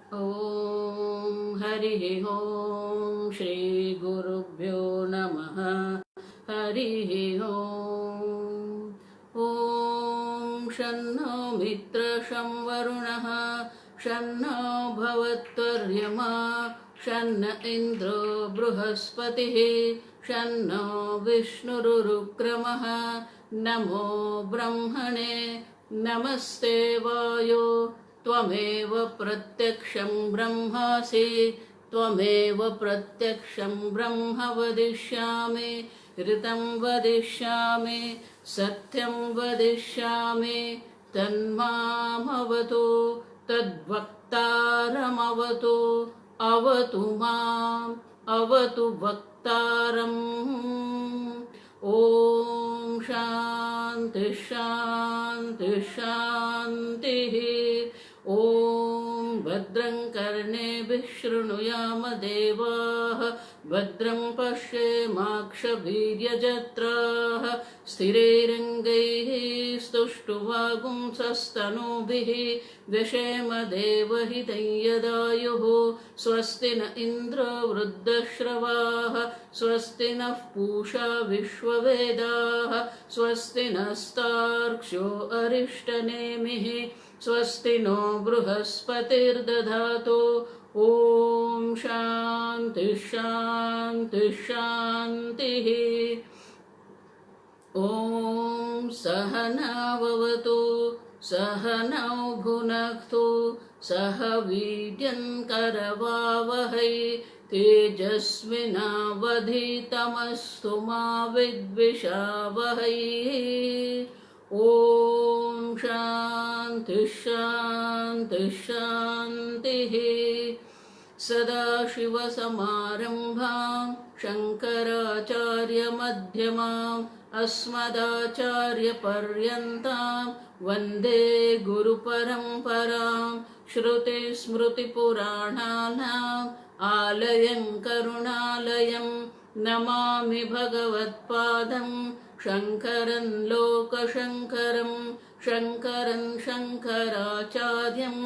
ॐ हरिः ॐ श्री गुरुभ्यो नमः। हरिः ॐ। ॐ शन्नो मित्रशं वरुणः शन्नो भवत्वर्यमा शन्न इन्द्रो बृहस्पतिः शन्नो विष्णुरुक्रमः। नमो ब्रह्मणे नमस्ते वायो त्वमेव प्रत्यक्षं ब्रह्मासि त्वमेव प्रत्यक्षं ब्रह्म वदिष्यामि ऋतं वदिष्यामि सत्यं वदिष्यामि तन्मामवतु तद्वक्तारमवतु अवतु माम् अवतु वक्तारम्। ॐ शान्ति शान्ति शान्तिः। ॐ भद्रं कर्णेभिः शृणुयाम देवाः भद्रं पश्येमाक्षभिर्यजत्राः स्थिरैरङ्गैः स्तुष्टुवागुंसस्तनूभिः व्यशेम देवहितं यदायुः। स्वस्ति न इन्द्रो वृद्धश्रवाः स्वस्ति नः पूषा विश्ववेदाः स्वस्ति नस्तार्क्ष्यो अरिष्टनेमिः स्वस्ति नो बृहस्पतिर्दधातु। ॐ शान्ति शान्ति शान्तिः। ॐ सहनाववतु सहनौ भुनक्तु सह वीर्यं करवावहै तेजस्विनावधीतमस्तु मा विद्विषावहै। ॐ शान्ति शान्ति शान्तिः। सदाशिवसमारम्भां शङ्कराचार्यमध्यमाम् अस्मदाचार्यपर्यन्तां वन्दे गुरुपरम्परां। श्रुतिस्मृतिपुराणानाम् आलयं करुणालयं नमामि भगवत्पादं शङ्करं लोकशङ्करं शङ्करं शङ्कराचार्यं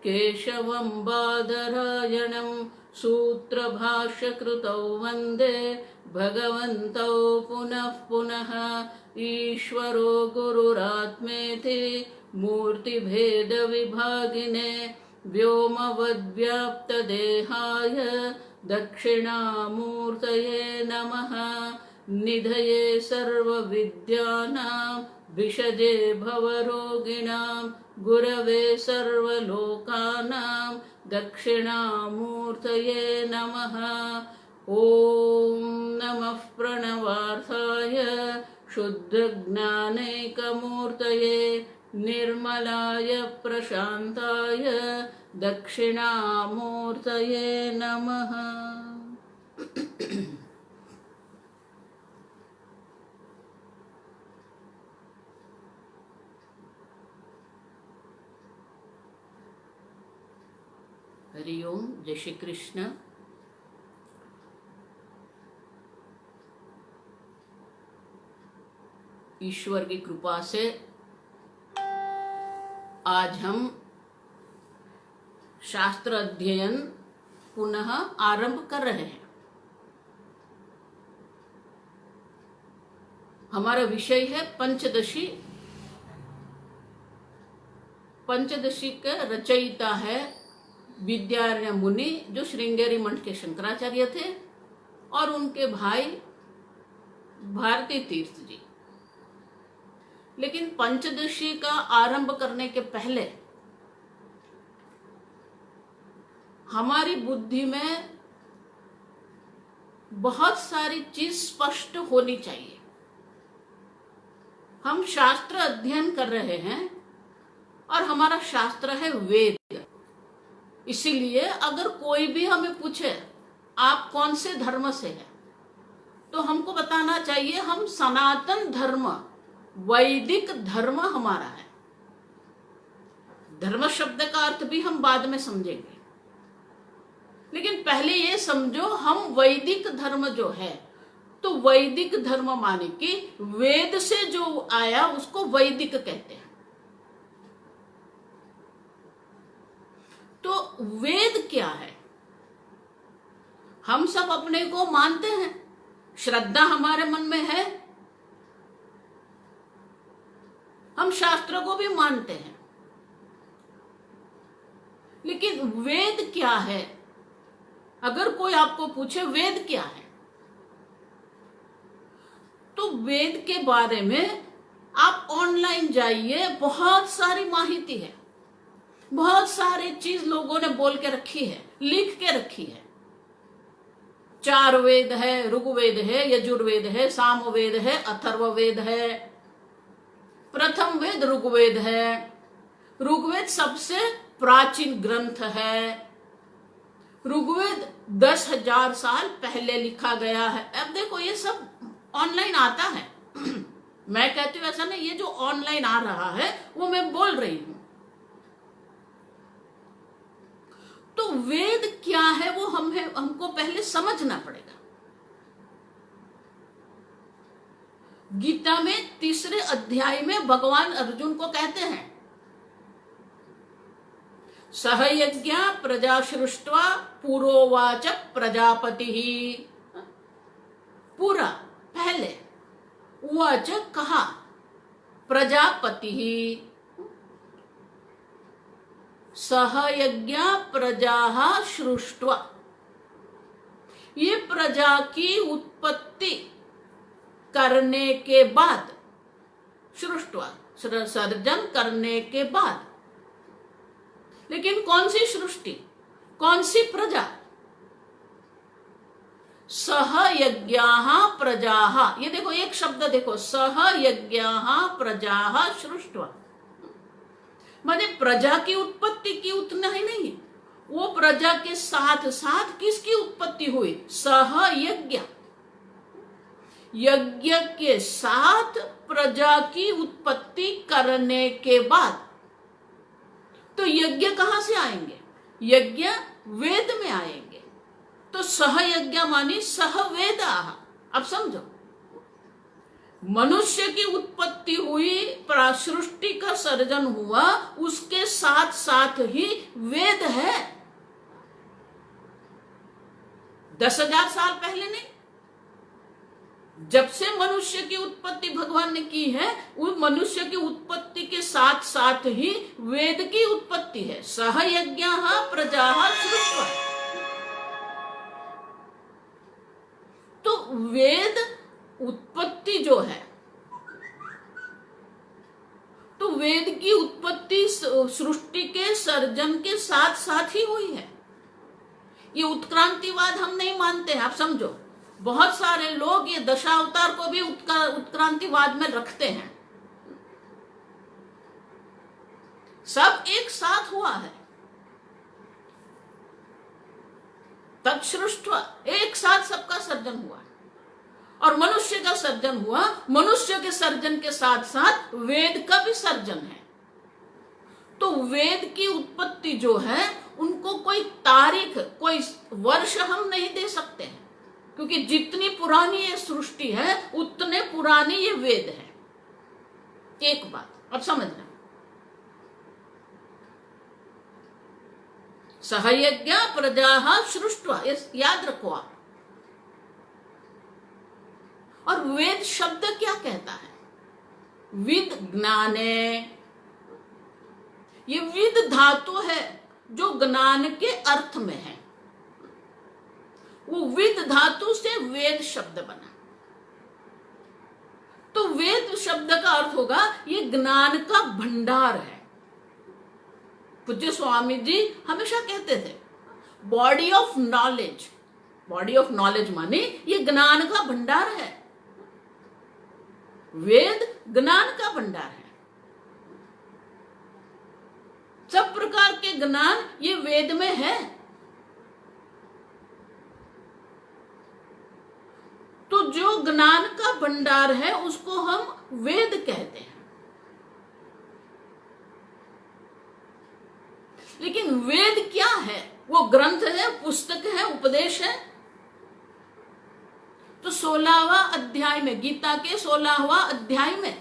केशवं बादरायणं सूत्रभाष्यकृतौ वन्दे भगवन्तौ पुनः पुनः। ईश्वरो गुरुरात्मेति मूर्तिभेदविभागिने व्योमवद्व्याप्तदेहाय दक्षिणामूर्तये नमः। निधये सर्वविद्यानां विषजे भवरोगिणां गुरवे सर्वलोकानां दक्षिणामूर्तये नमः। ॐ नमः प्रणवार्थाय शुद्धज्ञानैकमूर्तये निर्मलाय प्रशान्ताय दक्षिणामूर्तये नमः। हरि ओम, जय श्री कृष्ण। ईश्वर की कृपा से आज हम शास्त्र अध्ययन पुनः आरंभ कर रहे हैं। हमारा विषय है पंचदशी। पंचदशी के रचयिता है विद्यारण्य मुनि, जो श्रृंगेरी मठ के शंकराचार्य थे, और उनके भाई भारती तीर्थ जी। लेकिन पंचदशी का आरंभ करने के पहले हमारी बुद्धि में बहुत सारी चीज स्पष्ट होनी चाहिए। हम शास्त्र अध्ययन कर रहे हैं और हमारा शास्त्र है वेद। इसीलिए अगर कोई भी हमें पूछे आप कौन से धर्म से हैं, तो हमको बताना चाहिए हम सनातन धर्म, वैदिक धर्म हमारा है। धर्म शब्द का अर्थ भी हम बाद में समझेंगे, लेकिन पहले ये समझो हम वैदिक धर्म जो है, तो वैदिक धर्म माने कि वेद से जो आया उसको वैदिक कहते हैं। तो वेद क्या है? हम सब अपने को मानते हैं, श्रद्धा हमारे मन में है, हम शास्त्रों को भी मानते हैं, लेकिन वेद क्या है? अगर कोई आपको पूछे वेद क्या है, तो वेद के बारे में आप ऑनलाइन जाइए, बहुत सारी माहिती है, बहुत सारी चीज लोगों ने बोल के रखी है, लिख के रखी है। 4 वेद है, ऋग्वेद है, यजुर्वेद है, सामवेद है, अथर्ववेद है। प्रथम वेद ऋग्वेद है। ऋग्वेद सबसे प्राचीन ग्रंथ है। ऋग्वेद 10,000 साल पहले लिखा गया है। अब देखो ये सब ऑनलाइन आता है। मैं कहती हूँ ऐसा नहीं, ये जो ऑनलाइन आ रहा है वो मैं बोल रही हूं। तो वेद क्या है वो हमको पहले समझना पड़ेगा। गीता में 3 अध्याय में भगवान अर्जुन को कहते हैं, सह यज्ञ प्रजा सृष्ट्वा पुरोवाच प्रजापति। पूरा पहले उवाच कहा प्रजापति, सह यज्ञ प्रजा सृष्ट्वा, ये प्रजा की उत्पत्ति करने के बाद, सृष्ट्वा सर्जन करने के बाद। लेकिन कौन सी सृष्टि, कौन सी प्रजा? सह यज्ञाः प्रजाः, ये देखो एक शब्द देखो, सह यज्ञाः प्रजाः सृष्ट्वा, माने प्रजा की उत्पत्ति की उतना ही नहीं, वो प्रजा के साथ साथ किसकी उत्पत्ति हुई? सह यज्ञ, यज्ञ के साथ प्रजा की उत्पत्ति करने के बाद। तो यज्ञ कहां से आएंगे? यज्ञ वेद में आएंगे। तो सह यज्ञ मानी सह वेदाः। अब समझो, मनुष्य की उत्पत्ति हुई, सृष्टि का सर्जन हुआ, उसके साथ साथ ही वेद है। 10,000 साल पहले नहीं, जब से मनुष्य की उत्पत्ति भगवान ने की है, उस मनुष्य की उत्पत्ति के साथ साथ ही वेद की उत्पत्ति है। सह यज्ञाः प्रजाः सृष्ट्वा। तो वेद उत्पत्ति जो है, तो वेद की उत्पत्ति सृष्टि के सर्जन के साथ साथ ही हुई है। ये उत्क्रांतिवाद हम नहीं मानते हैं, आप समझो। बहुत सारे लोग ये दशावतार को भी उत्क्रांतिवाद में रखते हैं। सब एक साथ हुआ है, तत्सृष्ट्वा, एक साथ सबका सर्जन हुआ और मनुष्य का सर्जन हुआ। मनुष्य के सर्जन के साथ साथ वेद का भी सर्जन है। तो वेद की उत्पत्ति जो है, उनको कोई तारीख, कोई वर्ष हम नहीं दे सकते हैं, क्योंकि जितनी पुरानी ये सृष्टि है उतने पुरानी ये वेद है। एक बात अब समझना, सह यज्ञ प्रजाः सृष्ट्वा, याद रखो आप। और वेद शब्द क्या कहता है? विद ज्ञाने। ये विद धातु है जो ज्ञान के अर्थ में है। वो विद धातु से वेद शब्द बना। तो वेद शब्द का अर्थ होगा ये ज्ञान का भंडार है। पूज्य स्वामी जी हमेशा कहते थे body of knowledge. Body of knowledge माने ये ज्ञान का भंडार है। वेद ज्ञान का भंडार है। सब प्रकार के ज्ञान ये वेद में है। तो जो ज्ञान का भंडार है उसको हम वेद कहते हैं। लेकिन वेद क्या है? वो ग्रंथ है, पुस्तक है, उपदेश है। तो 16वां अध्याय में, गीता के 16वां अध्याय में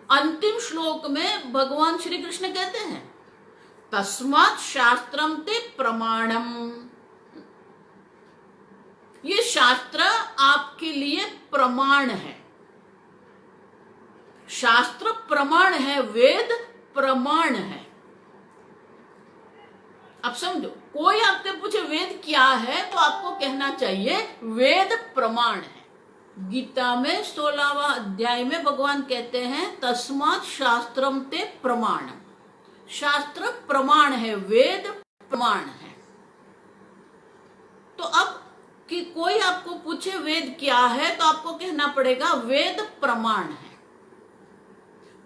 अंतिम श्लोक में भगवान श्री कृष्ण कहते हैं तस्मात् शास्त्रम ते प्रमाणम। ये शास्त्र आपके लिए प्रमाण है। शास्त्र प्रमाण है, वेद प्रमाण है। अब समझो, कोई आपसे पूछे वेद क्या है तो आपको कहना चाहिए वेद प्रमाण है। गीता में 16वां अध्याय में भगवान कहते हैं तस्मात् शास्त्रम ते प्रमाणम। शास्त्र प्रमाण है, वेद प्रमाण है। तो अब कि कोई आपको पूछे वेद क्या है तो आपको कहना पड़ेगा वेद प्रमाण है।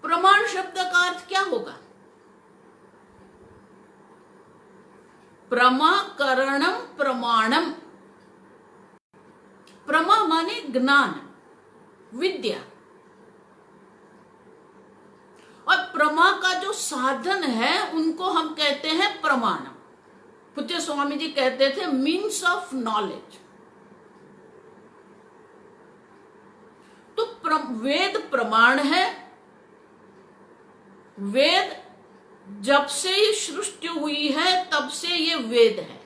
प्रमाण शब्द का अर्थ क्या होगा? प्रमाकरणम प्रमाणम। प्रमा माने ज्ञान, विद्या, और प्रमा का जो साधन है उनको हम कहते हैं प्रमाणम। पूज्य स्वामी जी कहते थे मीन्स ऑफ नॉलेज। तो वेद प्रमाण है। वेद जब से ये सृष्टि हुई है तब से ये वेद है,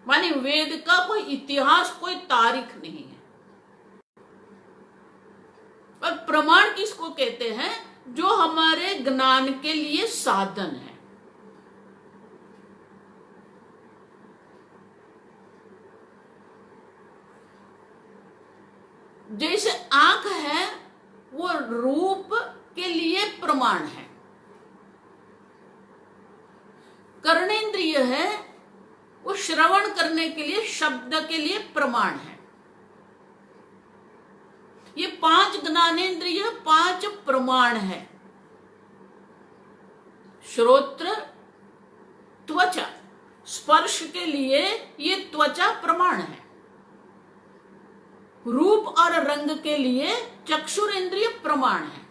माने वेद का कोई इतिहास, कोई तारीख नहीं है। और प्रमाण किसको कहते हैं? जो हमारे ज्ञान के लिए साधन है। जैसे आंख है वो रूप के लिए प्रमाण है, कर्णेंद्रिय है वो श्रवण करने के लिए, शब्द के लिए प्रमाण है। ये 5 ज्ञानेंद्रिय 5 प्रमाण है। श्रोत्र, त्वचा, स्पर्श के लिए ये त्वचा प्रमाण है। रूप और रंग के लिए चक्षुरेंद्रिय प्रमाण है।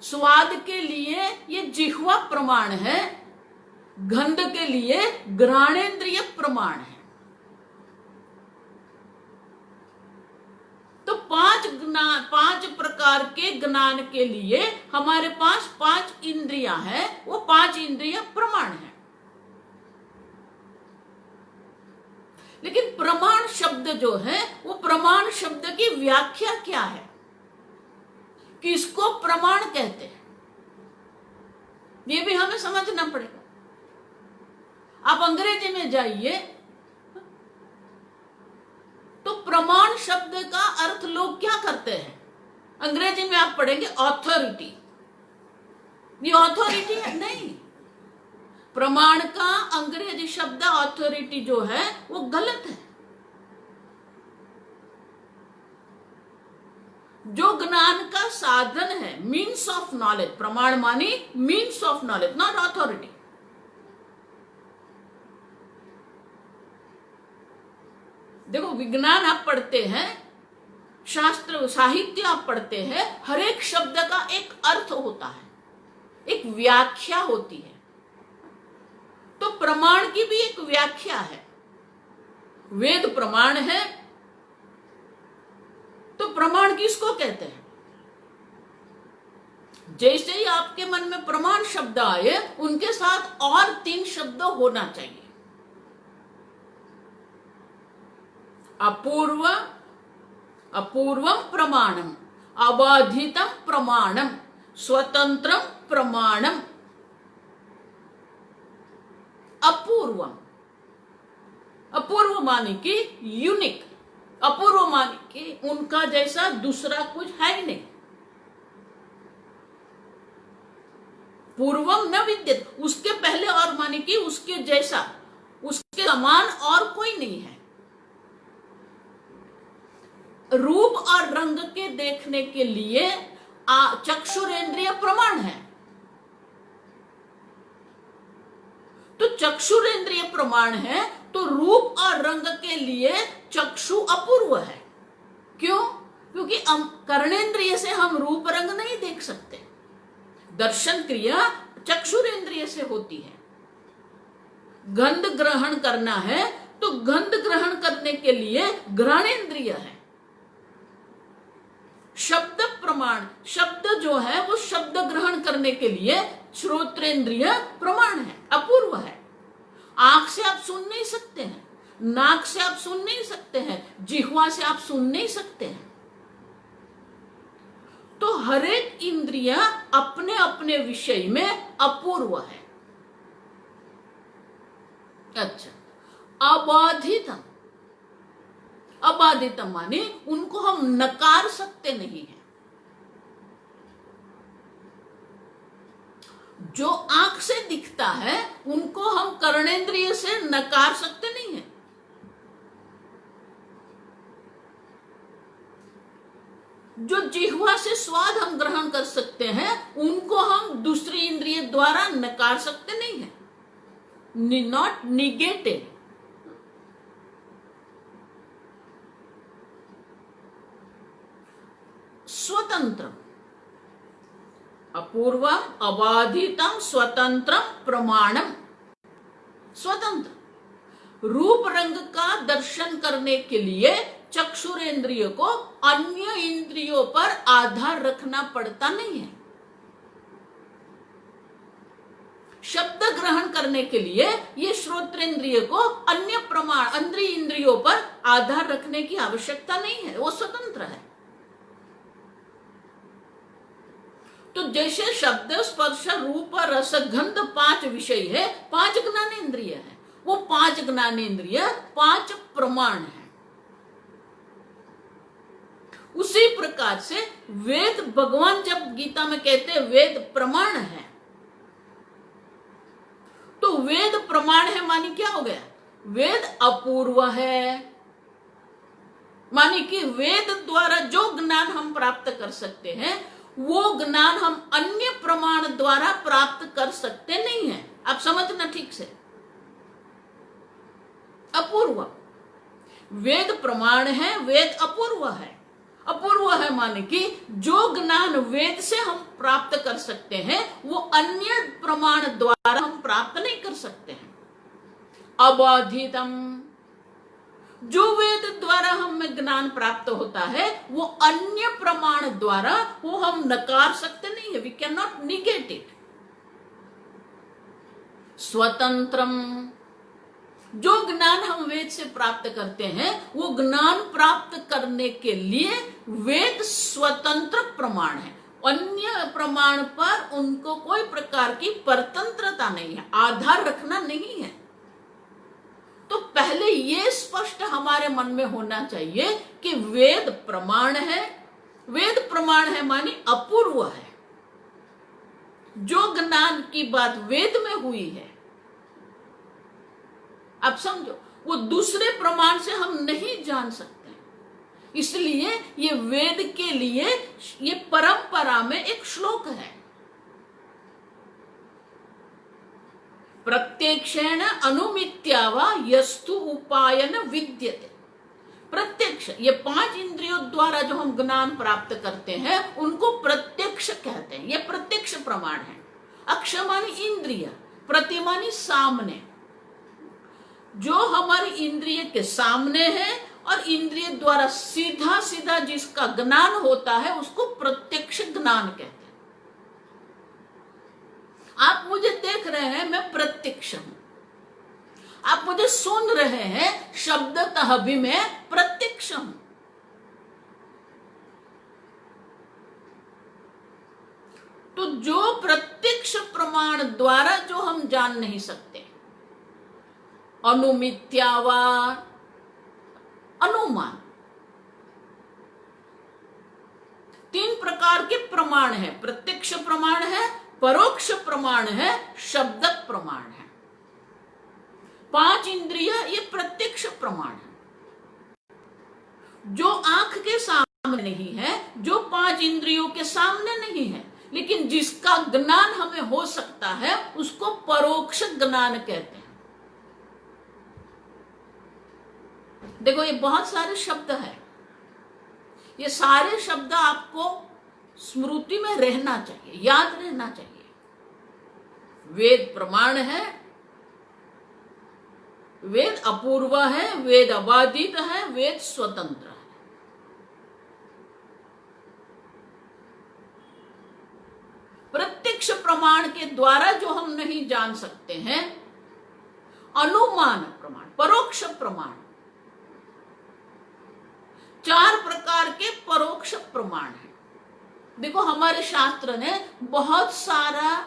स्वाद के लिए ये जिह्वा प्रमाण है। गंध के लिए घ्राणेन्द्रिय प्रमाण है। तो 5 प्रकार के ज्ञान के लिए हमारे पास 5 इंद्रियां हैं, वो 5 इंद्रियां प्रमाण है। लेकिन प्रमाण शब्द जो है वो प्रमाण शब्द की व्याख्या क्या है, किसको प्रमाण कहते हैं, ये भी हमें समझना पड़ेगा। आप अंग्रेजी में जाइए तो प्रमाण शब्द का अर्थ लोग क्या करते हैं? अंग्रेजी में आप पढ़ेंगे ऑथोरिटी। ये ऑथोरिटी है? नहीं। प्रमाण का अंग्रेजी शब्द ऑथोरिटी जो है वो गलत है। जो ज्ञान का साधन है, मीन्स ऑफ नॉलेज, प्रमाण मानी means of knowledge, not authority. देखो, विज्ञान आप पढ़ते हैं, शास्त्र साहित्य आप पढ़ते हैं, हर एक शब्द का एक अर्थ होता है, एक व्याख्या होती है। तो प्रमाण की भी एक व्याख्या है। वेद प्रमाण है तो प्रमाण किसको कहते हैं? जैसे ही आपके मन में प्रमाण शब्द आए उनके साथ और 3 शब्द होना चाहिए। अपूर्व, अपूर्वम प्रमाणम, अबाधितम प्रमाणम, स्वतंत्रम प्रमाणम। अपूर्वम, अपूर्व माने कि यूनिक, अपूर्व माने कि उनका जैसा दूसरा कुछ है ही नहीं। पूर्वम न विद्यते, उसके पहले और माने कि उसके जैसा, उसके समान और कोई नहीं है। रूप और रंग के देखने के लिए चक्षुरेंद्रिय प्रमाण है। तो चक्षुरेंद्रिय प्रमाण है तो रूप और रंग के लिए चक्षु अपूर्व है। क्यों? क्योंकि कर्णेंद्रिय से हम रूप रंग नहीं देख सकते। दर्शन क्रिया चक्षुरेंद्रिय से होती है। गंध ग्रहण करना है तो गंध ग्रहण करने के लिए घ्राणेंद्रिय है। शब्द प्रमाण, शब्द जो है वो शब्द ग्रहण करने के लिए श्रोत्रेंद्रिय प्रमाण है, अपूर्व है। आंख से आप सुन नहीं सकते हैं, नाक से आप सुन नहीं सकते हैं, जिह्वा से आप सुन नहीं सकते हैं। तो हर एक इंद्रिय अपने अपने विषय में अपूर्व है। अच्छा, अबाधितम, अबाधितम माने उनको हम नकार सकते नहीं है। जो आंख से दिखता है उनको हम कर्णेंद्रिय से नकार सकते नहीं है। जो जिह्वा से स्वाद हम ग्रहण कर सकते हैं उनको हम दूसरी इंद्रिय द्वारा नकार सकते नहीं है, नॉट निगेटेड। स्वतंत्र, अपूर्वम अबाधितम स्वतंत्रम प्रमाणम। स्वतंत्र, रूप रंग का दर्शन करने के लिए चक्षुरेंद्रिय को अन्य इंद्रियों पर आधार रखना पड़ता नहीं है। शब्द ग्रहण करने के लिए ये श्रोत्रेंद्रिय को अन्य प्रमाण अंदरी इंद्रियों पर आधार रखने की आवश्यकता नहीं है, वो स्वतंत्र है। तो जैसे शब्द स्पर्श रूप रस गंध 5 विषय है, 5 ज्ञानेंद्रिय है, वो 5 ज्ञानेंद्रिय 5 प्रमाण है। उसी प्रकार से वेद, भगवान जब गीता में कहते हैं वेद प्रमाण है, तो वेद प्रमाण है मानी क्या हो गया? वेद अपूर्व है, मानी कि वेद द्वारा जो ज्ञान हम प्राप्त कर सकते हैं वो ज्ञान हम अन्य प्रमाण द्वारा प्राप्त कर सकते नहीं है। आप समझना ठीक से, अपूर्व वेद प्रमाण है, वेद अपूर्व है। अपूर्व है माने कि जो ज्ञान वेद से हम प्राप्त कर सकते हैं वो अन्य प्रमाण द्वारा हम प्राप्त नहीं कर सकते हैं। अबाधितम, जो वेद द्वारा हमें ज्ञान प्राप्त होता है वो अन्य प्रमाण द्वारा वो हम नकार सकते नहीं है, we can not negate it. स्वतंत्रम, जो ज्ञान हम वेद से प्राप्त करते हैं वो ज्ञान प्राप्त करने के लिए वेद स्वतंत्र प्रमाण है, अन्य प्रमाण पर उनको कोई प्रकार की परतंत्रता नहीं है, आधार रखना नहीं है। तो पहले ये स्पष्ट हमारे मन में होना चाहिए कि वेद प्रमाण है। वेद प्रमाण है माने अपूर्व है। जो ज्ञान की बात वेद में हुई है, आप समझो, वो दूसरे प्रमाण से हम नहीं जान सकते। इसलिए ये वेद के लिए ये परंपरा में एक श्लोक है, प्रत्यक्षेण अनुमित्यावा यस्तु उपायन विद्यते। प्रत्यक्ष, ये 5 इंद्रियों द्वारा जो हम ज्ञान प्राप्त करते हैं उनको प्रत्यक्ष कहते हैं, ये प्रत्यक्ष प्रमाण है। अक्ष मानी इंद्रिय, प्रति मानी सामने, जो हमारी इंद्रिय के सामने है और इंद्रिय द्वारा सीधा सीधा जिसका ज्ञान होता है उसको प्रत्यक्ष ज्ञान कहते हैं। आप मुझे देख रहे हैं, मैं प्रत्यक्ष हूं। आप मुझे सुन रहे हैं, शब्दतः भी मैं प्रत्यक्ष हूं। तो जो प्रत्यक्ष प्रमाण द्वारा जो हम जान नहीं सकते, अनुमित्यावा, अनुमान, 3 प्रकार के प्रमाण है। प्रत्यक्ष प्रमाण है, परोक्ष प्रमाण है, शब्द प्रमाण है। 5 इंद्रिय ये प्रत्यक्ष प्रमाण है, जो आंख के सामने नहीं है, जो 5 इंद्रियों के सामने नहीं है, लेकिन जिसका ज्ञान हमें हो सकता है उसको परोक्ष ज्ञान कहते हैं। देखो, ये बहुत सारे शब्द हैं, ये सारे शब्द आपको स्मृति में रहना चाहिए, याद रहना चाहिए। वेद प्रमाण है, वेद अपूर्व है, वेद अबाधित है, वेद स्वतंत्र है। प्रत्यक्ष प्रत्यक्ष प्रमाण के द्वारा जो हम नहीं जान सकते हैं, अनुमान प्रमाण, परोक्ष प्रमाण, 4 प्रकार के परोक्ष प्रमाण हैं। देखो हमारे शास्त्र ने बहुत सारा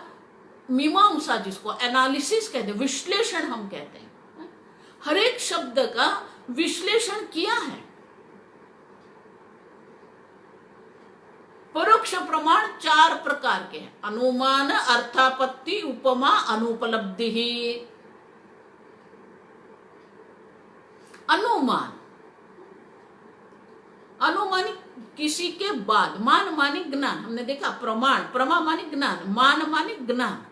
मीमांसा, जिसको एनालिसिस कहते हैं, विश्लेषण हम कहते हैं, हर एक शब्द का विश्लेषण किया है। परोक्ष प्रमाण 4 प्रकार के हैं। अनुमान, अर्थापत्ति, उपमा, अनुपलब्धि। अनुमान, अनुमानिक किसी के बाद, मान माने ज्ञान, हमने देखा प्रमाण, प्रमा माने ज्ञान, मान माने ज्ञान,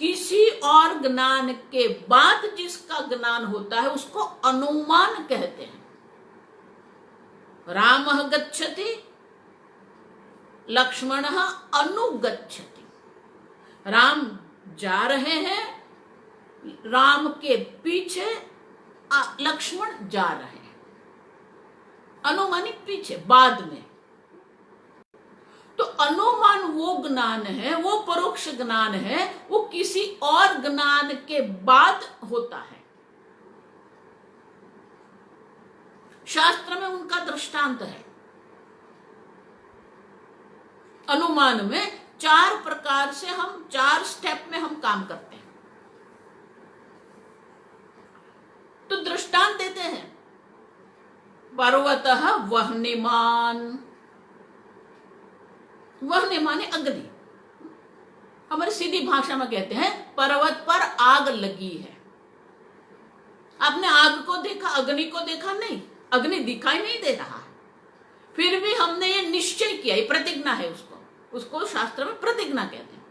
किसी और ज्ञान के बाद जिसका ज्ञान होता है उसको अनुमान कहते हैं। रामः गच्छति, लक्ष्मणः अनुगच्छति। राम जा रहे हैं, राम के पीछे लक्ष्मण जा रहे हैं। अनुमानिक पीछे, बाद में। तो अनुमान वो ज्ञान है, वो परोक्ष ज्ञान है, वो किसी और ज्ञान के बाद होता है। शास्त्र में उनका दृष्टांत है। अनुमान में 4 प्रकार से हम 4 स्टेप में हम काम करते हैं। तो दृष्टांत देते हैं, पर्वतः वह्निमान। वह्नि माने अग्नि। हमारी सीधी भाषा में कहते हैं पर्वत पर आग लगी है। आपने आग को देखा, अग्नि को देखा नहीं, अग्नि दिखाई नहीं दे रहा है, फिर भी हमने ये निश्चय किया, ये प्रतिज्ञा है। उसको शास्त्र में प्रतिज्ञा कहते हैं।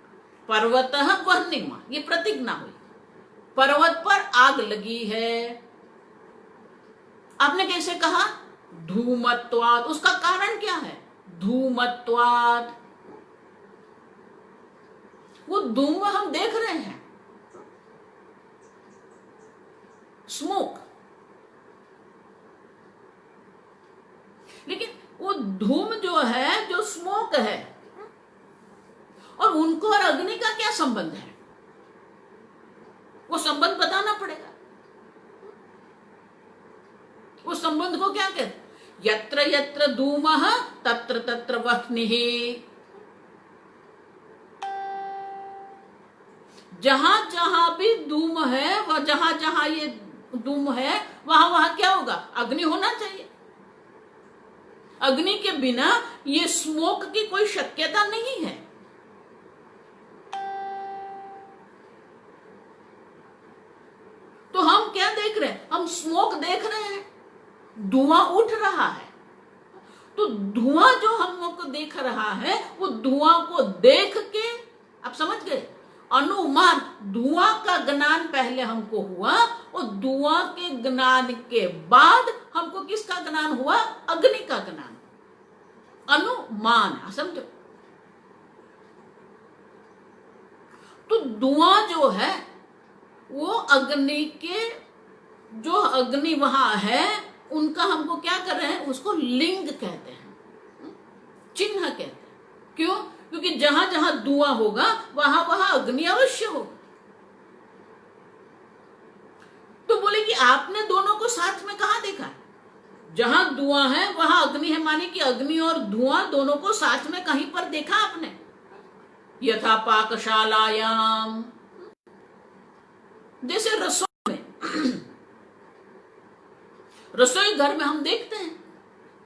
पर्वतः वह्निमान, ये प्रतिज्ञा हुई, पर्वत पर आग लगी है। आपने कैसे कहा? धूमत्वात्। उसका कारण क्या है? धूमत्वात्। वो धूम हम देख रहे हैं, स्मोक, लेकिन वो धूम जो है, जो स्मोक है, और उनको और अग्नि का क्या संबंध है? वो संबंध बताना पड़ेगा। उस संबंध को क्या कहते? यत्र यत्र धूमः तत्र तत्र वह्निः। जहां जहां भी धूम है, वह जहां जहां ये धूम है, वहां वहां क्या होगा? अग्नि होना चाहिए। अग्नि के बिना ये स्मोक की कोई शक्यता नहीं है। तो हम क्या देख रहे हैं? हम स्मोक देख रहे हैं, धुआं उठ रहा है। तो धुआं जो हम लोग को देख रहा है, वो धुआं को देख के, आप समझ गए? अनुमान, धुआं का ज्ञान पहले हमको हुआ, और धुआं के ज्ञान के बाद हमको किसका ज्ञान हुआ? अग्नि का ज्ञान। अनुमान, समझो। तो धुआं जो है वो अग्नि के, जो अग्नि वहां है, उनका हमको क्या कर रहे हैं? उसको लिंग कहते हैं, चिन्ह कहते हैं। क्यों? क्योंकि जहां जहां धुआं होगा वहां वहां अग्नि अवश्य होगा। तो बोले कि आपने दोनों को साथ में कहां देखा? जहां धुआं है वहां अग्नि है, माने कि अग्नि और धुआं दोनों को साथ में कहीं पर देखा आपने? यथा पाकशालायाम, जैसे रसोई में, रसोई घर में हम देखते हैं,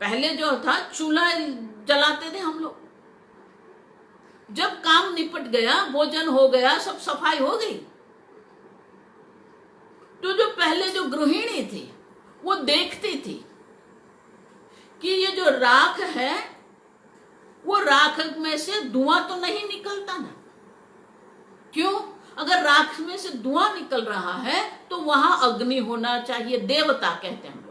पहले जो था चूल्हा जलाते थे हम लोग। जब काम निपट गया, भोजन हो गया, सब सफाई हो गई, तो जो पहले जो गृहिणी थी वो देखती थी कि ये जो राख है, वो राख में से धुआं तो नहीं निकलता ना। क्यों? अगर राख में से धुआं निकल रहा है तो वहां अग्नि होना चाहिए, देवता कहते हैं हम लोग।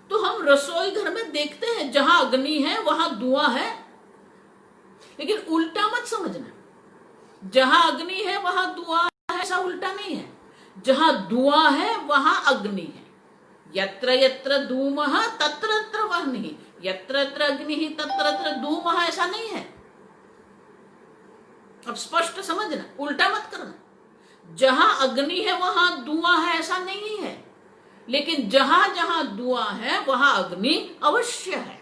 तो हम रसोई घर में देखते हैं जहां अग्नि है वहां धुआं है, लेकिन उल्टा मत समझना, जहां अग्नि है वहां धुआं है, ऐसा उल्टा नहीं है। जहां धुआं है वहां अग्नि है, यत्र यत्र धूमः तत्र तत्र वह्निः, यत्र यत्र अग्निः तत्र तत्र धूमः, ऐसा नहीं है। अब स्पष्ट समझना, उल्टा मत करना। जहां अग्नि है वहां धुआं है ऐसा नहीं है, लेकिन जहां जहां धुआं है वहां अग्नि अवश्य है।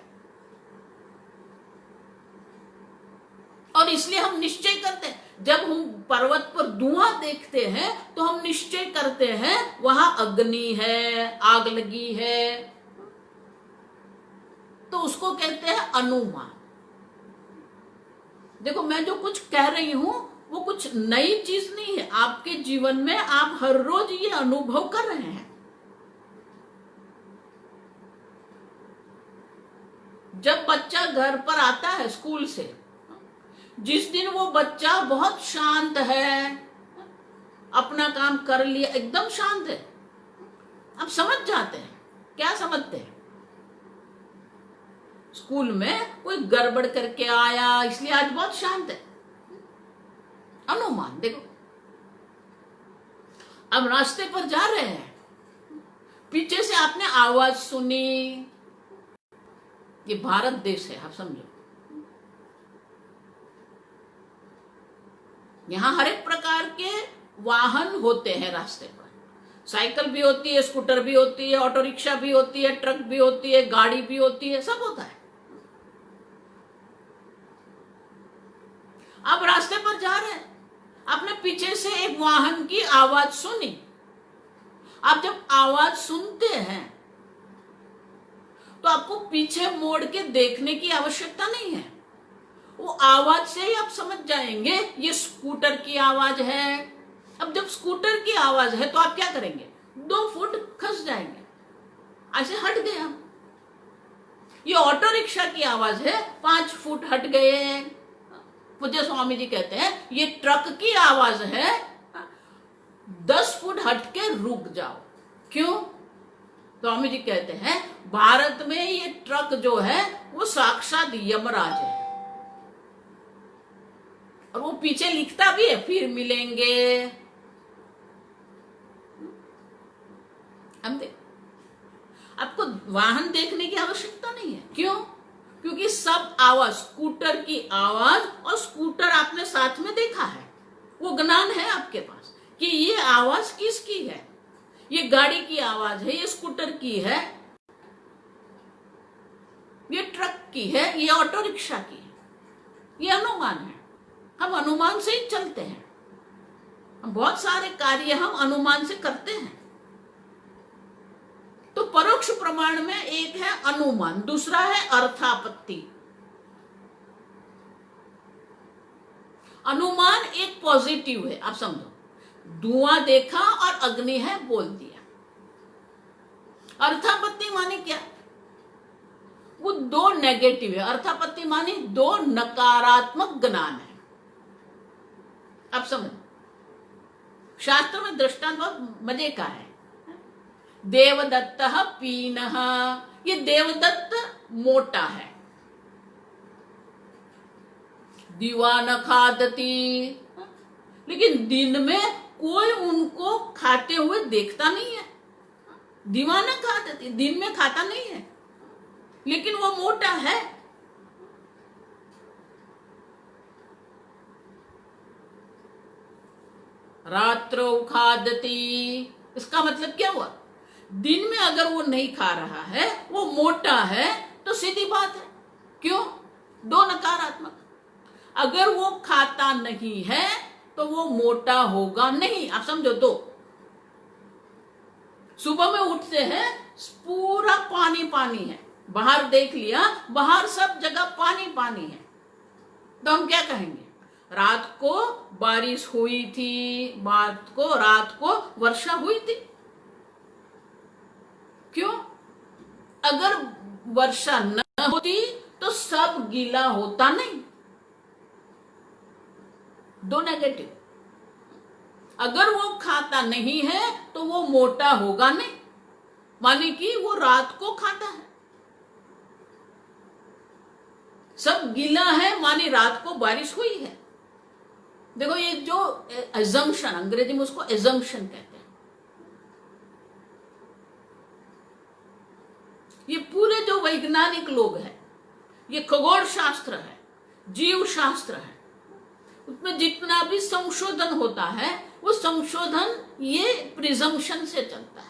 और इसलिए हम निश्चय करते हैं, जब हम पर्वत पर धुआं देखते हैं तो हम निश्चय करते हैं वहां अग्नि है, आग लगी है। तो उसको कहते हैं अनुमान। देखो, मैं जो कुछ कह रही हूं वो कुछ नई चीज नहीं है, आपके जीवन में आप हर रोज ये अनुभव कर रहे हैं। जब बच्चा घर पर आता है स्कूल से, जिस दिन वो बच्चा बहुत शांत है, अपना काम कर लिया, एकदम शांत है, आप समझ जाते हैं। क्या समझते हैं? स्कूल में कोई गड़बड़ करके आया इसलिए आज बहुत शांत है। अनुमान। देखो, अब रास्ते पर जा रहे हैं, पीछे से आपने आवाज सुनी, ये भारत देश है, आप समझो, यहां हर एक प्रकार के वाहन होते हैं रास्ते पर। साइकिल भी होती है, स्कूटर भी होती है, ऑटो रिक्शा भी होती है, ट्रक भी होती है, गाड़ी भी होती है, सब होता है। आप रास्ते पर जा रहे हैं, आपने पीछे से एक वाहन की आवाज सुनी। आप जब आवाज सुनते हैं तो आपको पीछे मोड़ के देखने की आवश्यकता नहीं है, वो आवाज से ही आप समझ जाएंगे ये स्कूटर की आवाज है। अब जब स्कूटर की आवाज है तो आप क्या करेंगे? 2 फुट खस जाएंगे, ऐसे हट गए हम। ये ऑटो रिक्शा की आवाज है, 5 फुट हट गए। पूज्य स्वामी जी कहते हैं ये ट्रक की आवाज है, 10 फुट हट के रुक जाओ। क्यों? स्वामी जी कहते हैं भारत में ये ट्रक जो है वो साक्षात यमराज है, और वो पीछे लिखता भी है फिर मिलेंगे। हम देख, आपको वाहन देखने की आवश्यकता नहीं है। क्यों? क्योंकि सब आवाज, स्कूटर की आवाज और स्कूटर आपने साथ में देखा है, वो ज्ञान है आपके पास कि ये आवाज किसकी है। ये गाड़ी की आवाज है, ये स्कूटर की है, ये ट्रक की है, ये ऑटो रिक्शा की है। ये अनुमान है, हम अनुमान से ही चलते हैं। हम बहुत सारे कार्य हम अनुमान से करते हैं। तो परोक्ष प्रमाण में एक है अनुमान, दूसरा है अर्थापत्ति। अनुमान एक पॉजिटिव है, आप समझो, धुआं देखा और अग्नि है बोल दिया। अर्थापत्ति माने क्या? वो 2 नेगेटिव है। अर्थापत्ति माने 2 नकारात्मक ज्ञान है। आप समझ, शास्त्र में दृष्टांत बहुत मजे का है। देवदत्तः पीनः, ये देवदत्त मोटा है, दिवा न खादति, लेकिन दिन में कोई उनको खाते हुए देखता नहीं है। दिवा न खादति, दिन में खाता नहीं है, लेकिन वो मोटा है। रात्रौ खादति, इसका मतलब क्या हुआ? दिन में अगर वो नहीं खा रहा है, वो मोटा है, तो सीधी बात है। क्यों? 2 नकारात्मक। अगर वो खाता नहीं है तो वो मोटा होगा नहीं। आप समझो, तो सुबह में उठते हैं, पूरा पानी पानी है, बाहर देख लिया, बाहर सब जगह पानी पानी है, तो हम क्या कहेंगे? रात को बारिश हुई थी, रात को वर्षा हुई थी। क्यों? अगर वर्षा न होती तो सब गीला होता नहीं। 2 नेगेटिव। अगर वो खाता नहीं है तो वो मोटा होगा नहीं, माने कि वो रात को खाता है। सब गीला है माने रात को बारिश हुई है। देखो, ये जो एजम्पशन, अंग्रेजी में उसको एजम्पशन कहते हैं। ये पूरे जो वैज्ञानिक लोग हैं, ये खगोल शास्त्र है, जीव शास्त्र है, उसमें जितना भी संशोधन होता है वो संशोधन ये प्रिजम्पशन से चलता है।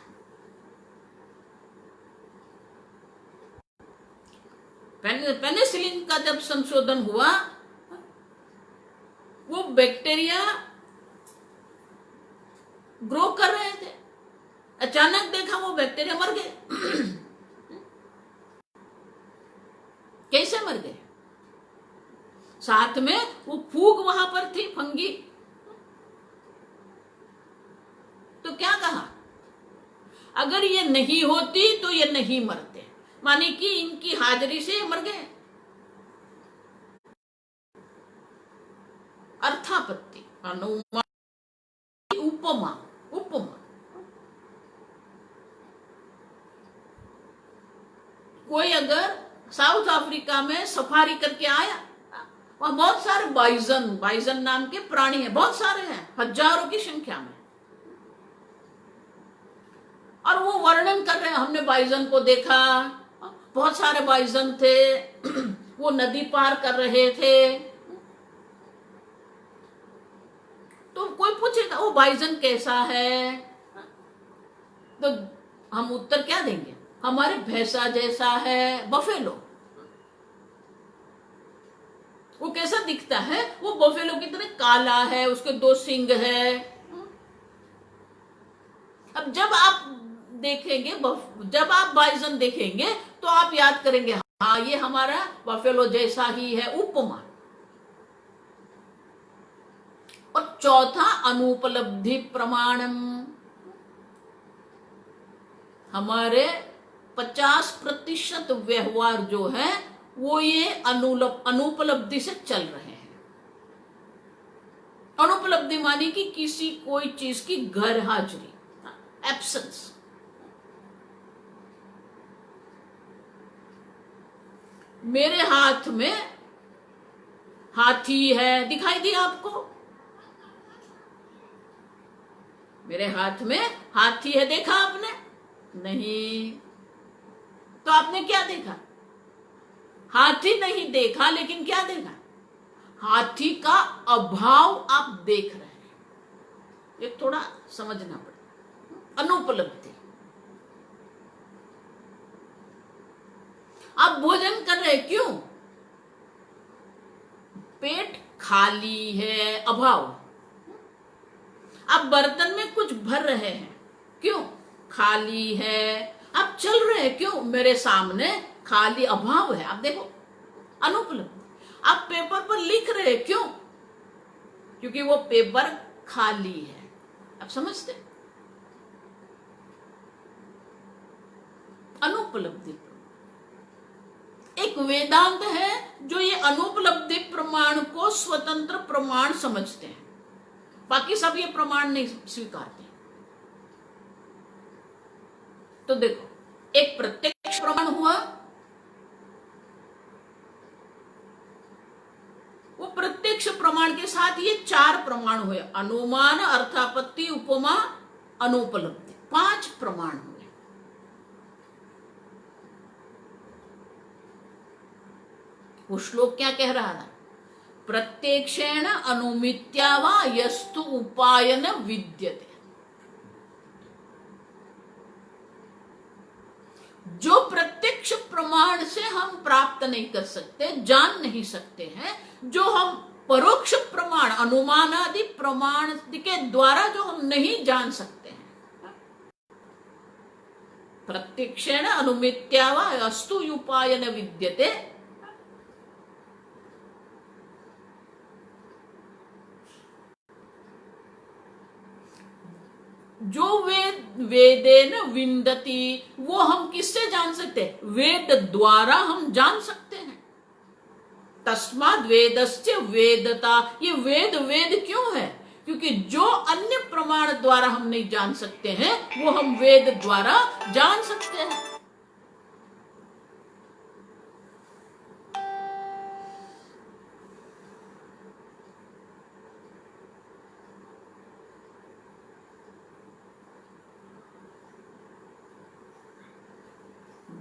पेनिसिलिन का जब संशोधन हुआ, वो बैक्टीरिया ग्रो कर रहे थे, अचानक देखा वो बैक्टीरिया मर गए। कैसे मर गए? साथ में वो फूग वहां पर थी, फंगी। तो क्या कहा, अगर ये नहीं होती तो ये नहीं मरते, माने कि इनकी हाजिरी से मर गए। अर्थापत्ति, अनुमान, उपमा। उपमा कोई अगर साउथ अफ्रीका में सफारी करके आया, वहां बहुत सारे बाइजन नाम के प्राणी हैं, बहुत सारे हैं, हजारों की संख्या में, और वो वर्णन कर रहे हैं, हमने बाइजन को देखा, बहुत सारे बाइजन थे, वो नदी पार कर रहे थे। तो कोई पूछेगा वो बाइजन कैसा है, तो हम उत्तर क्या देंगे, हमारे भैंसा जैसा है, बफेलो। वो कैसा दिखता है, वो बफेलो की तरह काला है, उसके 2 सींग है। अब जब आप देखेंगे, जब आप बाइजन देखेंगे तो आप याद करेंगे, हाँ ये हमारा बफेलो जैसा ही है। उपमा। और चौथा अनुपलब्धि प्रमाणम। हमारे 50% व्यवहार जो है वो ये अनुपलब्धि से चल रहे हैं। अनुपलब्धि मानी कि किसी कोई चीज की गैर हाजिरी, एब्सेंस। मेरे हाथ में हाथी है, दिखाई दिया आपको? मेरे हाथ में हाथी है, देखा आपने? नहीं। तो आपने क्या देखा? हाथी नहीं देखा, लेकिन क्या देखा? हाथी का अभाव आप देख रहे हैं। ये थोड़ा समझना पड़ेगा। अनुपलब्धि। आप भोजन कर रहे, क्यों? पेट खाली है, अभाव। आप बर्तन में कुछ भर रहे हैं, क्यों? खाली है। आप चल रहे हैं, क्यों? मेरे सामने खाली, अभाव है। आप देखो, अनुपलब्धि। आप पेपर पर लिख रहे हैं, क्यों? क्योंकि वो पेपर खाली है। आप समझते? अनुपलब्धि। एक वेदांत है जो ये अनुपलब्धि प्रमाण को स्वतंत्र प्रमाण समझते हैं, बाकी सब ये प्रमाण नहीं स्वीकारते। तो देखो, एक प्रत्यक्ष प्रमाण हुआ, वो प्रत्यक्ष प्रमाण के साथ ये 4 प्रमाण हुए, अनुमान, अर्थापत्ति, उपमा, अनुपलब्धि। 5 प्रमाण हुए। वो श्लोक क्या कह रहा था? प्रत्यक्षेण अनुमित्या वा यस्तु उपायन विद्यते। जो प्रत्यक्ष प्रमाण से हम प्राप्त नहीं कर सकते, जान नहीं सकते हैं, जो हम परोक्ष प्रमाण, अनुमान आदि प्रमाण के द्वारा जो हम नहीं जान सकते हैं, प्रत्यक्षेण अनुमित्या वा यस्तु उपायन विद्यते। जो वेदेन विन्दति, वो हम किससे जान सकते हैं? वेद द्वारा हम जान सकते हैं। तस्माद् वेदस्य वेदता। ये वेद क्यों है? क्योंकि जो अन्य प्रमाण द्वारा हम नहीं जान सकते हैं, वो हम वेद द्वारा जान सकते हैं।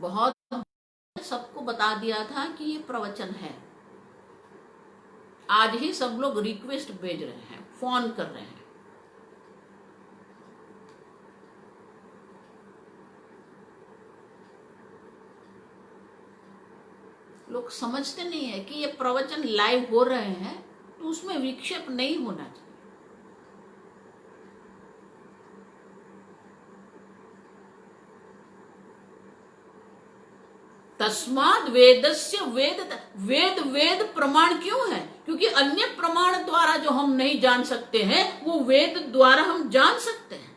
बहुत बता दिया था कि ये प्रवचन है। आज ही सब लोग रिक्वेस्ट भेज रहे हैं, फोन कर रहे हैं। लोग समझते नहीं है कि ये प्रवचन लाइव हो रहे हैं, तो उसमें विक्षेप नहीं होना चाहिए। तस्माद वेदस्य वेद प्रमाण क्यों है? क्योंकि अन्य प्रमाण द्वारा जो हम नहीं जान सकते हैं, वो वेद द्वारा हम जान सकते हैं।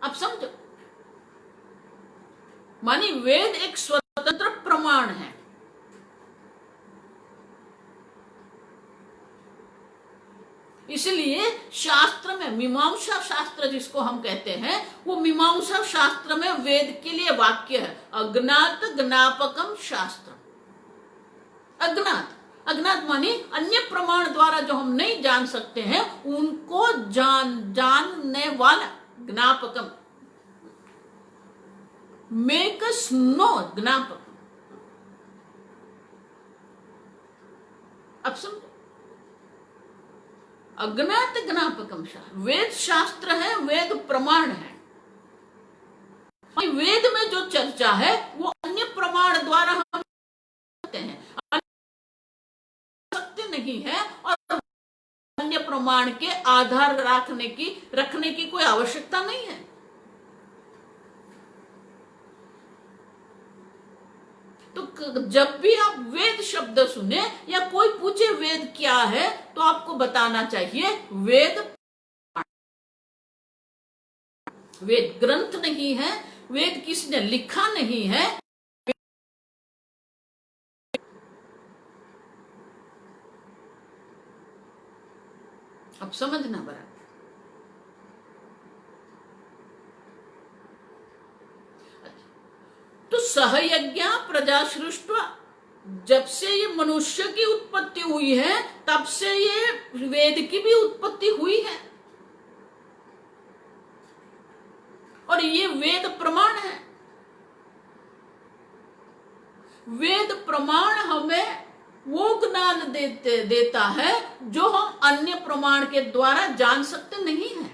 आप समझो, मानी वेद एक स्वतंत्र प्रमाण है। इसलिए शास्त्र में, मीमांसा शास्त्र जिसको हम कहते हैं, वो मीमांसा शास्त्र में वेद के लिए वाक्य है, अज्ञात ज्ञापकम शास्त्र। अज्ञात मानी अन्य प्रमाण द्वारा जो हम नहीं जान सकते हैं, उनको जानने वाला ज्ञापकम, मेक अस नो ज्ञापक। अब समझो, अज्ञात ज्ञापकम शास्त्र, वेद शास्त्र है, वेद प्रमाण है। वेद में जो चर्चा है वो अन्य प्रमाण द्वारा हम करते हैं, सत्य नहीं है, और अन्य प्रमाण के आधार रखने की कोई आवश्यकता नहीं है। तो जब भी आप वेद शब्द सुने या कोई पूछे वेद क्या है, तो आपको बताना चाहिए वेद ग्रंथ नहीं है, वेद किसी ने लिखा नहीं है। अब समझना बराबर। तो सहयज्ञ प्रजा सृष्टि, जब से ये मनुष्य की उत्पत्ति हुई है, तब से ये वेद की भी उत्पत्ति हुई है, और ये वेद प्रमाण है। वेद प्रमाण हमें वो ज्ञान देता है जो हम अन्य प्रमाण के द्वारा जान सकते नहीं है।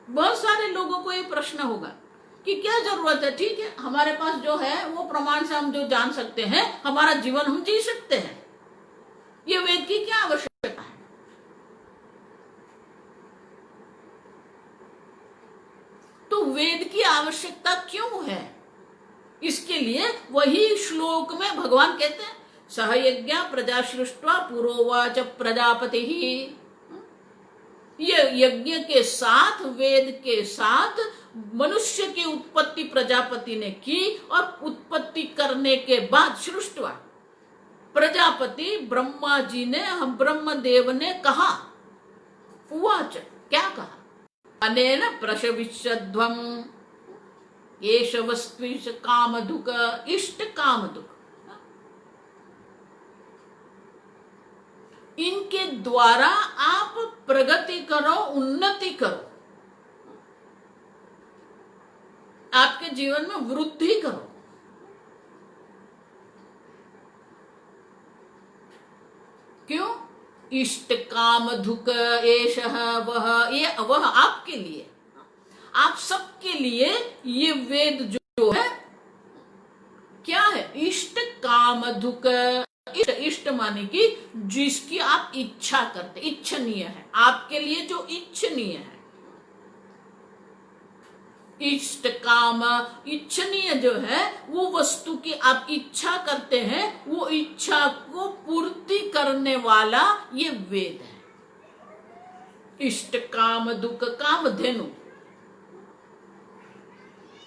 बहुत सारे लोगों को ये प्रश्न होगा कि क्या जरूरत है, ठीक है, हमारे पास जो है वो प्रमाण से हम जो जान सकते हैं, हमारा जीवन हम जी सकते हैं, ये वेद की क्या आवश्यकता है? तो वेद की आवश्यकता क्यों है? इसके लिए वही श्लोक में भगवान कहते हैं, सहयज्ञ प्रजा सृष्ट्वा पुरोवाच प्रजापति ही। ये यज्ञ के साथ, वेद के साथ मनुष्य की उत्पत्ति प्रजापति ने की, और उत्पत्ति करने के बाद सृष्टवा, प्रजापति ब्रह्मा जी ने, हम ब्रह्मदेव ने कहा, उवाच, क्या कहा? अनेन प्रशविष्यध्वम् एष वस्त्विष कामधुक, इष्ट कामधुक। इनके द्वारा आप प्रगति करो, उन्नति करो, आपके जीवन में वृद्धि करो। क्यों? इष्ट काम धुक एषः वह, ये वह आपके लिए, आप सबके लिए ये वेद जो है क्या है? इष्ट काम धुक। इष्ट माने कि जिसकी आप इच्छा करते, इच्छनीय है, आपके लिए जो इच्छनीय है। इष्ट काम, इच्छनीय जो है वो वस्तु की आप इच्छा करते हैं, वो इच्छा को पूर्ति करने वाला ये वेद है। इष्ट काम दुख, कामधेनु।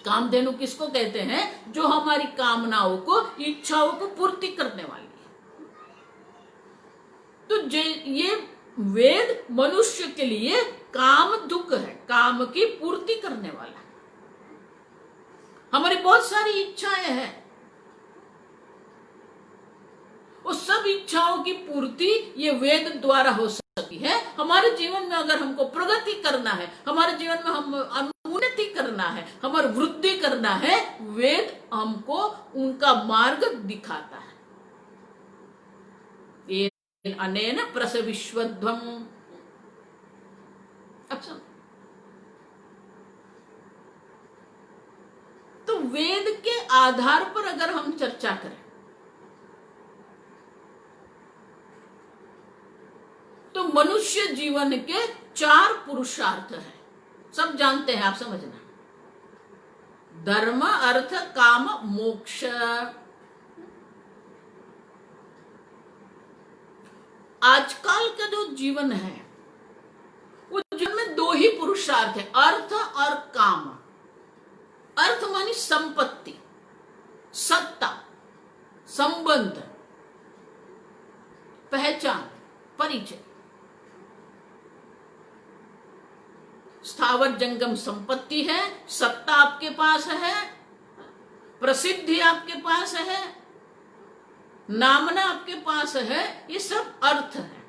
कामधेनु किसको कहते हैं? जो हमारी कामनाओं को, इच्छाओं को पूर्ति करने वाली है। तो ये वेद मनुष्य के लिए काम दुख है, काम की पूर्ति करने वाला है। हमारी बहुत सारी इच्छाएं हैं, उस सब इच्छाओं की पूर्ति ये वेद द्वारा हो सकती है। हमारे जीवन में अगर हमको प्रगति करना है, हमारे जीवन में हम उन्नति करना है, हमारी वृद्धि करना है, वेद हमको उनका मार्ग दिखाता है। ये अनेन प्रसविश्वध्वम। अच्छा, तो वेद के आधार पर अगर हम चर्चा करें तो मनुष्य जीवन के 4 पुरुषार्थ हैं, सब जानते हैं, आप समझना। धर्म, अर्थ, काम, मोक्ष। आजकल का जो जीवन है वो जीवन में 2 ही पुरुषार्थ है, अर्थ और काम। अर्थ मानी संपत्ति, सत्ता, संबंध, पहचान, परिचय। स्थावर जंगम संपत्ति है, सत्ता आपके पास है, प्रसिद्धि आपके पास है, नामना आपके पास है, ये सब अर्थ है।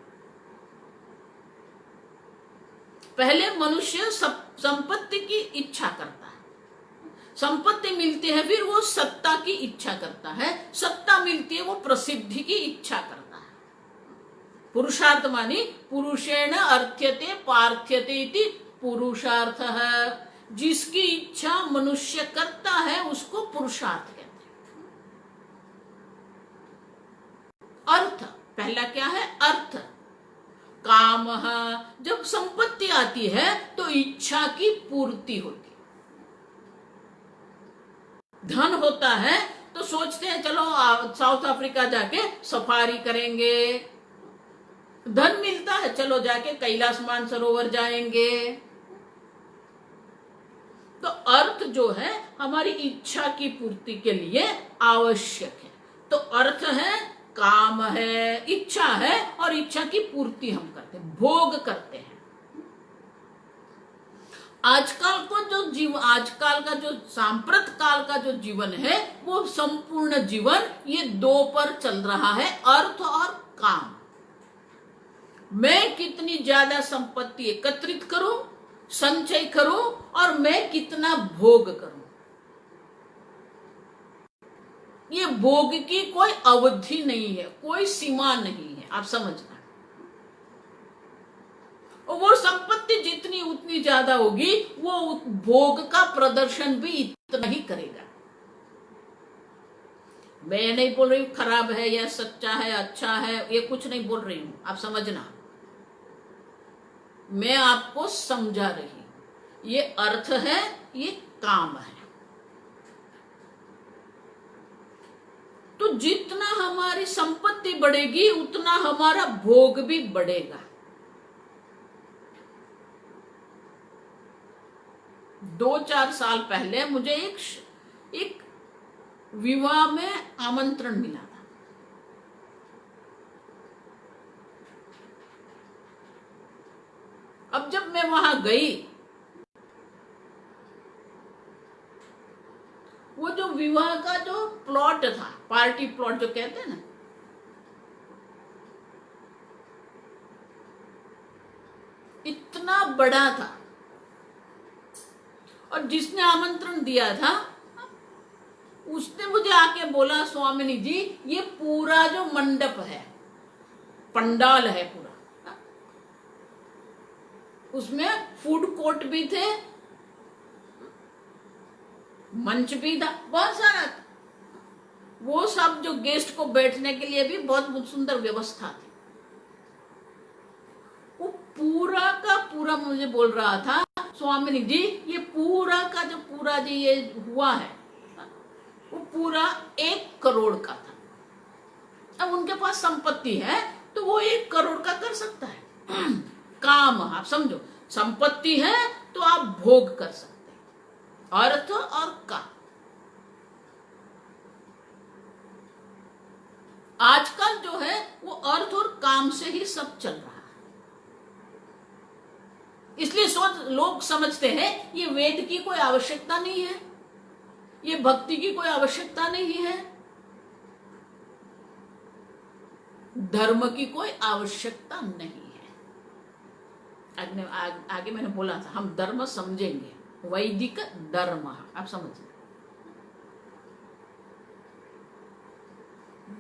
पहले मनुष्य संपत्ति की इच्छा करता है, संपत्ति मिलती है, फिर वो सत्ता की इच्छा करता है, सत्ता मिलती है, वो प्रसिद्धि की इच्छा करता है। पुरुषार्थ मानी पुरुषेण अर्थ्यते पार्थ्यते इति पुरुषार्थ है। जिसकी इच्छा मनुष्य करता है उसको पुरुषार्थ कहते हैं। अर्थ पहला क्या है? अर्थ। काम, जब संपत्ति आती है तो इच्छा की पूर्ति होती है। धन होता है तो सोचते हैं चलो साउथ अफ्रीका जाके सफारी करेंगे। धन मिलता है, चलो जाके कैलाश मानसरोवर जाएंगे। तो अर्थ जो है हमारी इच्छा की पूर्ति के लिए आवश्यक है। तो अर्थ है, काम है, इच्छा है, और इच्छा की पूर्ति हम करते हैं, भोग करते हैं। आजकल का जो सांप्रत काल का जो जीवन है वो संपूर्ण जीवन ये 2 पर चल रहा है, अर्थ और काम। मैं कितनी ज्यादा संपत्ति एकत्रित करूं, संचय करूं, और मैं कितना भोग करूं। ये भोग की कोई अवधि नहीं है, कोई सीमा नहीं है, आप समझना। और वो संपत्ति जितनी उतनी ज्यादा होगी, वो भोग का प्रदर्शन भी इतना ही करेगा। मैं नहीं बोल रही हूं खराब है या सच्चा है, अच्छा है, ये कुछ नहीं बोल रही हूं, आप समझना। मैं आपको समझा रही हूं। ये अर्थ है, ये काम है। तो जितना हमारी संपत्ति बढ़ेगी उतना हमारा भोग भी बढ़ेगा। 2-4 साल पहले मुझे एक विवाह में आमंत्रण मिला था। अब जब मैं वहां गई, वो जो विवाह का जो प्लॉट था, पार्टी प्लॉट जो कहते हैं ना, इतना बड़ा था। और जिसने आमंत्रण दिया था उसने मुझे आके बोला, स्वामिनी जी ये पूरा जो मंडप है, पंडाल है पूरा, उसमें फूड कोर्ट भी थे, मंच भी था, बहुत सारा था। वो सब जो गेस्ट को बैठने के लिए भी बहुत सुंदर व्यवस्था थी। वो पूरा का पूरा मुझे बोल रहा था, स्वामिनी जी ये पूरा का जो पूरा जी ये हुआ है वो पूरा 1 करोड़ का था। अब उनके पास संपत्ति है तो वो 1 करोड़ का कर सकता है। काम, आप समझो, संपत्ति है तो आप भोग कर सकते हैं, अर्थ और काम। आजकल जो है वो अर्थ और काम से ही सब चल रहा है। इसलिए लोग समझते हैं ये वेद की कोई आवश्यकता नहीं है, ये भक्ति की कोई आवश्यकता नहीं है, धर्म की कोई आवश्यकता नहीं है। आगे मैंने बोला था हम धर्म समझेंगे, वैदिक धर्म, आप समझिए।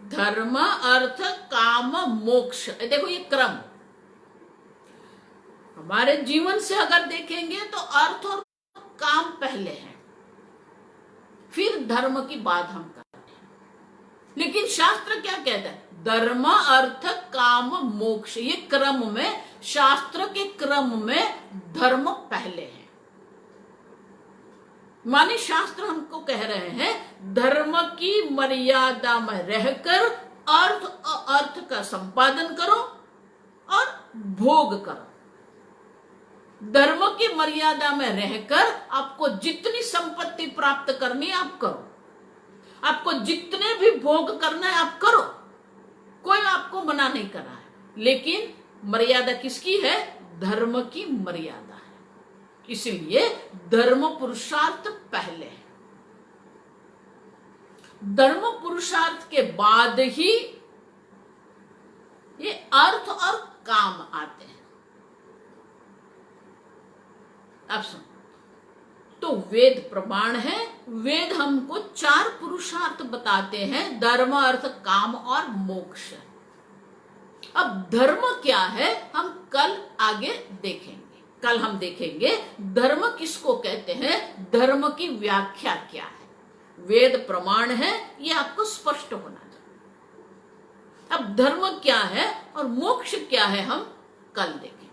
धर्म अर्थ काम मोक्ष, देखो ये क्रम हमारे जीवन से अगर देखेंगे तो अर्थ और काम पहले है, फिर धर्म की बात हम करते हैं। लेकिन शास्त्र क्या कहता है? धर्म अर्थ काम मोक्ष, ये क्रम में, शास्त्र के क्रम में धर्म पहले है। माने शास्त्र हमको कह रहे हैं धर्म की मर्यादा में रहकर अर्थ का संपादन करो और भोग करो। धर्म की मर्यादा में रहकर आपको जितनी संपत्ति प्राप्त करनी है आप करो, आपको जितने भी भोग करना है आप करो, कोई आपको मना नहीं कर रहा है। लेकिन मर्यादा किसकी है? धर्म की मर्यादा है। इसलिए धर्म पुरुषार्थ पहले है, धर्म पुरुषार्थ के बाद ही ये अर्थ और काम आते हैं। आप सुन, तो वेद प्रमाण है, वेद हमको 4 पुरुषार्थ बताते हैं, धर्म अर्थ काम और मोक्ष। अब धर्म क्या है हम कल आगे देखेंगे। कल हम देखेंगे धर्म किसको कहते हैं, धर्म की व्याख्या क्या है। वेद प्रमाण है, ये आपको स्पष्ट होना चाहिए। अब धर्म क्या है और मोक्ष क्या है हम कल देखेंगे।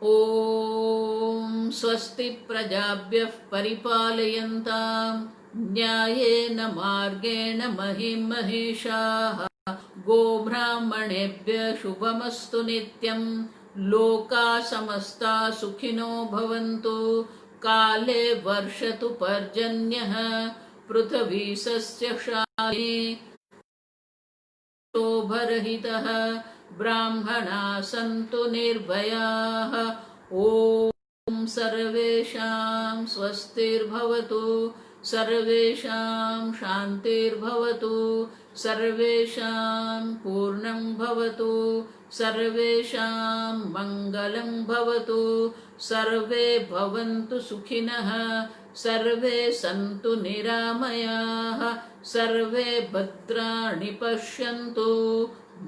ओम स्वस्ति प्रजाभ्यः परिपालयन्ताम् न्यायेन मार्गेण महीं महिषाः गोब्राह्मणेभ्यः शुभमस्तु नित्यं लोकाः समस्ताः सुखिनो भवन्तु काले वर्षतु पर्जन्यः पृथिवी सस्यशालिनी शोभरहितः ब्राह्मणाः सन्तु निर्भयाः ॐ सर्वेषां स्वस्तिर्भवतु सर्वेषां शान्तिर्भवतु सर्वेषां पूर्णं भवतु सर्वेषां मङ्गलं भवतु सर्वे भवन्तु सुखिनः सर्वे सन्तु निरामयाः सर्वे भद्राणि पश्यन्तु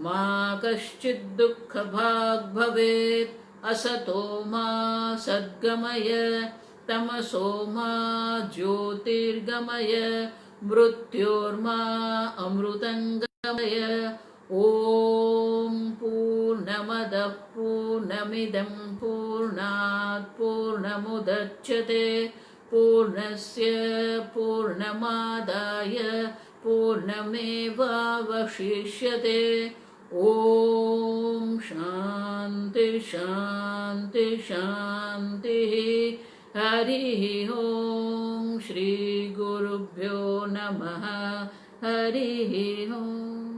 मा कश्चित् दुःखभाग् भवेत् असतो मा सद्गमय तमसो मा ज्योतिर्गमय मृत्योर्मा अमृतङ्गमय ॐ पूर्णमदः पूर्णमिदं पूर्णात् पूर्णमुदच्यते पूर्णस्य पूर्णमादाय पूर्णमेवावशिष्यते ॐ शान्ति शान्ति शान्तिः हरिः ॐ श्री गुरुभ्यो नमः हरिः ॐ।